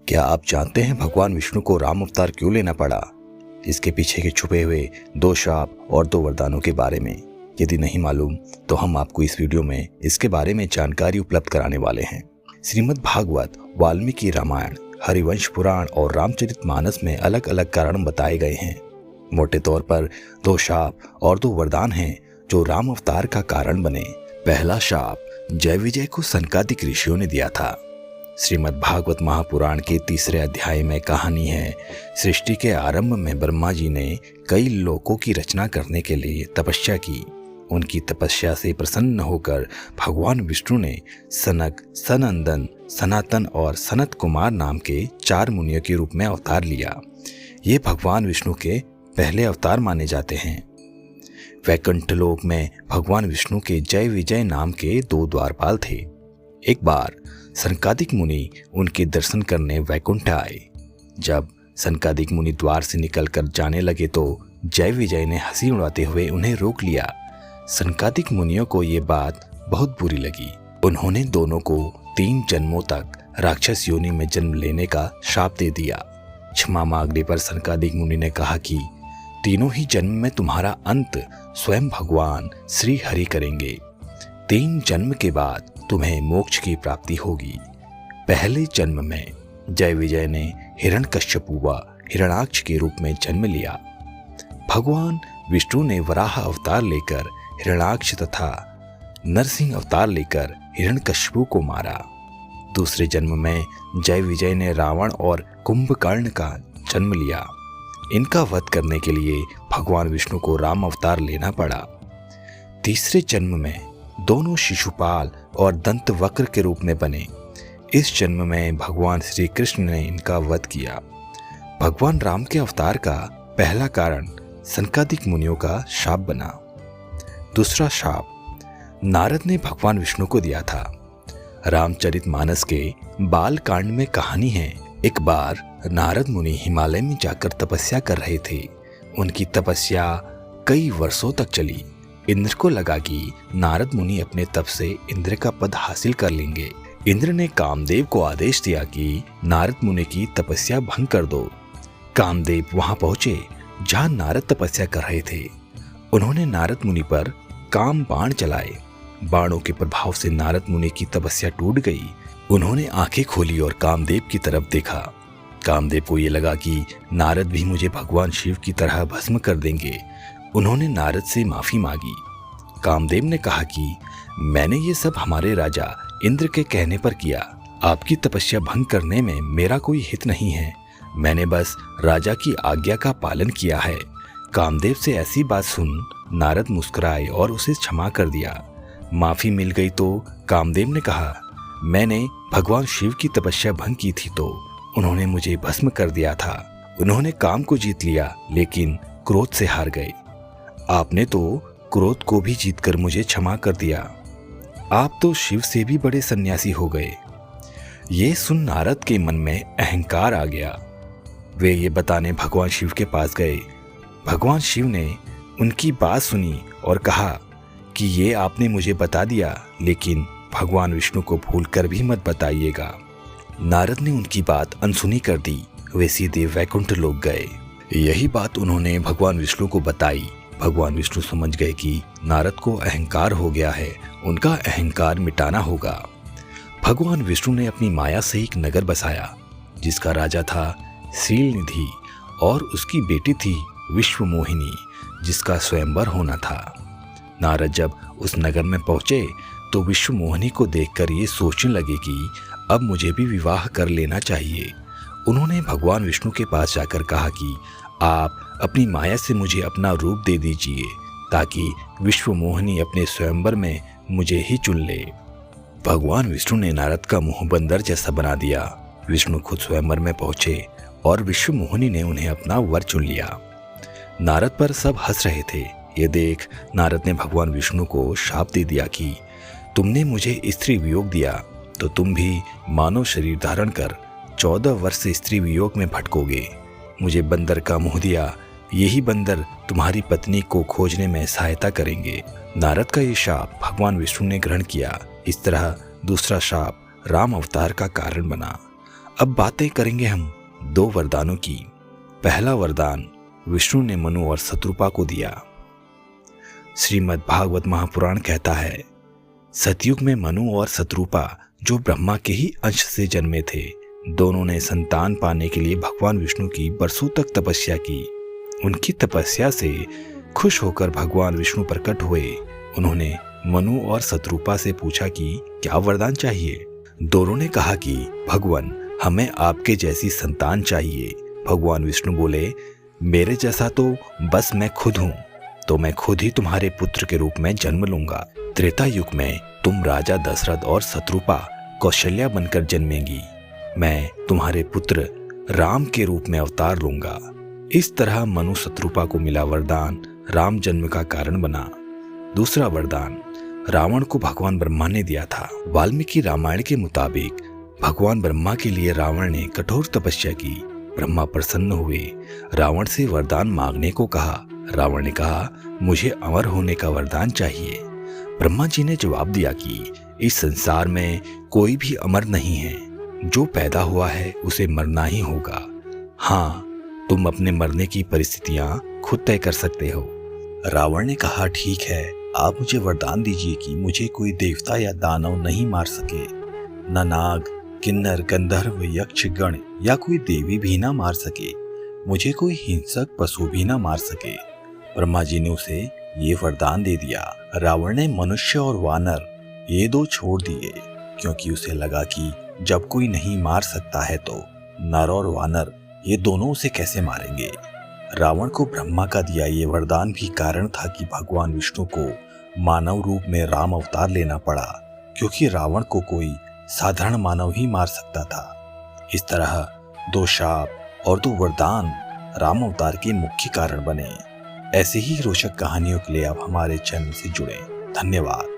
क्या आप जानते हैं भगवान विष्णु को राम अवतार क्यों लेना पड़ा? इसके पीछे के छुपे हुए 2 शाप और 2 वरदानों के बारे में यदि नहीं मालूम तो हम आपको इस वीडियो में इसके बारे में जानकारी उपलब्ध कराने वाले हैं। श्रीमद् भागवत, वाल्मीकि रामायण, हरिवंश पुराण और रामचरितमानस में अलग अलग कारण बताए गए हैं। मोटे तौर पर 2 शाप और 2 वरदान हैं जो राम अवतार का कारण बने। पहला शाप जय विजय को सनकादिक ऋषियों ने दिया था। श्रीमद् भागवत महापुराण के 3 अध्याय में कहानी है, सृष्टि के आरंभ में ब्रह्मा जी ने कई लोकों की रचना करने के लिए तपस्या की। उनकी तपस्या से प्रसन्न होकर भगवान विष्णु ने सनक, सनंदन, सनातन और सनत कुमार नाम के 4 मुनियों के रूप में अवतार लिया। ये भगवान विष्णु के पहले अवतार माने जाते हैं। वैकुंठ लोक में भगवान विष्णु के जय विजय नाम के 2 द्वारपाल थे। एक बार सनकादिक मुनि उनके दर्शन करने वैकुंठ आए। जब सनकादिक मुनि द्वार से निकलकर जाने लगे तो जय विजय ने हंसी उड़ाते हुए उन्हें रोक लिया। सनकादिक मुनियों को ये बात बहुत बुरी लगी। उन्होंने दोनों को 3 जन्मों तक राक्षस योनि में जन्म लेने का शाप दे दिया। क्षमा मांगने पर सनकादिक मुनि ने कहा कि तीनों ही जन्म में तुम्हारा अंत स्वयं भगवान श्री हरि करेंगे। 3 जन्म के बाद तुम्हें मोक्ष की प्राप्ति होगी। पहले जन्म में जय विजय ने हिरण्यकश्यपु व हिरण्याक्ष के रूप में जन्म लिया। भगवान विष्णु ने वराह अवतार लेकर हिरण्याक्ष तथा नरसिंह अवतार लेकर हिरण्यकश्यपु को मारा। दूसरे जन्म में जय विजय ने रावण और कुंभकर्ण का जन्म लिया। इनका वध करने के लिए भगवान विष्णु को राम अवतार लेना पड़ा। तीसरे जन्म में दोनों शिशुपाल और दंतवक्र के रूप में बने। इस जन्म में भगवान श्री कृष्ण ने इनका वध किया। भगवान राम के अवतार का पहला कारण सनकादिक मुनियों का शाप बना। दूसरा शाप नारद ने भगवान विष्णु को दिया था। रामचरितमानस के बाल कांड में कहानी है, एक बार नारद मुनि हिमालय में जाकर तपस्या कर रहे थे। उनकी तपस्या कई वर्षों तक चली। इंद्र को लगा कि नारद मुनि अपने तप से इंद्र का पद हासिल कर लेंगे। इंद्र ने कामदेव को आदेश दिया कि नारद मुनि की तपस्या भंग कर दो। कामदेव वहां पहुंचे जहां नारद तपस्या कर रहे थे। उन्होंने नारद मुनि पर काम बाण चलाए। बाणों के प्रभाव से नारद मुनि की तपस्या टूट गई। उन्होंने आंखें खोली और कामदेव की तरफ देखा। कामदेव को ये लगा कि नारद भी मुझे भगवान शिव की तरह भस्म कर देंगे। उन्होंने नारद से माफी मांगी। कामदेव ने कहा कि मैंने ये सब हमारे राजा इंद्र के कहने पर किया। आपकी तपस्या भंग करने में मेरा कोई हित नहीं है। मैंने बस राजा की आज्ञा का पालन किया है। कामदेव से ऐसी बात सुन नारद मुस्कुराए और उसे क्षमा कर दिया। माफी मिल गई तो कामदेव ने कहा, मैंने भगवान शिव की तपस्या भंग की थी तो उन्होंने मुझे भस्म कर दिया था। उन्होंने काम को जीत लिया लेकिन क्रोध से हार गए। आपने तो क्रोध को भी जीतकर मुझे क्षमा कर दिया। आप तो शिव से भी बड़े सन्यासी हो गए। ये सुन नारद के मन में अहंकार आ गया। वे ये बताने भगवान शिव के पास गए। भगवान शिव ने उनकी बात सुनी और कहा कि ये आपने मुझे बता दिया, लेकिन भगवान विष्णु को भूलकर भी मत बताइएगा। नारद ने उनकी बात अनसुनी कर दी। वे सीधे वैकुंठ लोक गए। यही बात उन्होंने भगवान विष्णु को बताई। भगवान विष्णु समझ गए कि नारद को अहंकार हो गया है, उनका अहंकार मिटाना होगा। भगवान विष्णु ने अपनी माया से एक नगर बसाया जिसका राजा था श्रीलनिधि और उसकी बेटी थी विश्वमोहिनी जिसका स्वयंवर होना था। नारद जब उस नगर में पहुंचे तो विश्वमोहिनी को देखकर ये सोचने लगे कि अब मुझे भी विवाह कर लेना चाहिए। उन्होंने भगवान विष्णु के पास जाकर कहा कि आप अपनी माया से मुझे अपना रूप दे दीजिए ताकि विश्वमोहिनी अपने स्वयंवर में मुझे ही चुन ले। भगवान विष्णु ने नारद का मुंह बंदर जैसा बना दिया। विष्णु खुद स्वयंवर में पहुंचे और विश्वमोहिनी ने उन्हें अपना वर चुन लिया। नारद पर सब हंस रहे थे। ये देख नारद ने भगवान विष्णु को शाप दे दिया कि तुमने मुझे स्त्री वियोग दिया तो तुम भी मानव शरीर धारण कर 14 वर्ष से स्त्री वियोग में भटकोगे। मुझे बंदर का मुंह दिया, यही बंदर तुम्हारी पत्नी को खोजने में सहायता करेंगे। नारद का ये शाप भगवान विष्णु ने ग्रहण किया। इस तरह दूसरा शाप राम अवतार का कारण बना। अब बातें करेंगे हम 2 वरदानों की। पहला वरदान विष्णु ने मनु और शत्रुपा को दिया। श्रीमद् भागवत महापुराण कहता है, सतयुग में मनु और शत्रुपा जो ब्रह्मा के ही अंश से जन्मे थे, दोनों ने संतान पाने के लिए भगवान विष्णु की बरसों तक तपस्या की। उनकी तपस्या से खुश होकर भगवान विष्णु प्रकट हुए। उन्होंने मनु और शत्रुपा से पूछा कि क्या वरदान चाहिए। दोनों ने कहा कि भगवान, हमें आपके जैसी संतान चाहिए। भगवान विष्णु बोले, मेरे जैसा तो बस मैं खुद हूँ, तो मैं खुद ही तुम्हारे पुत्र के रूप में जन्म लूंगा। त्रेता युग में तुम राजा दशरथ और शत्रुपा कौशल्या बनकर जन्मेंगी। मैं तुम्हारे पुत्र राम के रूप में अवतार लूंगा। इस तरह मनु शत्रुपा को मिला वरदान राम जन्म का कारण बना। दूसरा वरदान रावण को भगवान ब्रह्मा ने दिया था। वाल्मीकि रामायण के मुताबिक भगवान ब्रह्मा के लिए रावण ने कठोर तपस्या की। ब्रह्मा प्रसन्न हुए, रावण से वरदान मांगने को कहा। रावण ने कहा, मुझे अमर होने का वरदान चाहिए। ब्रह्मा जी ने जवाब दिया कि इस संसार में कोई भी अमर नहीं है, जो पैदा हुआ है उसे मरना ही होगा। हाँ, तुम अपने मरने की परिस्थितियां खुद तय कर सकते हो। रावण ने कहा, ठीक है, आप मुझे वरदान दीजिए कि मुझे कोई देवता या दानव नहीं मार सके, न नाग, किन्नर, गंधर्व, यक्ष, गण या कोई देवी भी ना मार सके, मुझे कोई हिंसक पशु भी ना मार सके। ब्रह्मा जी ने उसे ये वरदान दे दिया। रावण ने मनुष्य और वानर ये 2 छोड़ दिए, क्योंकि उसे लगा कि जब कोई नहीं मार सकता है तो नर और वानर ये दोनों उसे कैसे मारेंगे। रावण को ब्रह्मा का दिया ये वरदान भी कारण था कि भगवान विष्णु को मानव रूप में राम अवतार लेना पड़ा, क्योंकि रावण को कोई साधारण मानव ही मार सकता था। इस तरह 2 शाप और 2 वरदान राम अवतार के मुख्य कारण बने। ऐसे ही रोचक कहानियों के लिए आप हमारे चैनल से जुड़ें। धन्यवाद।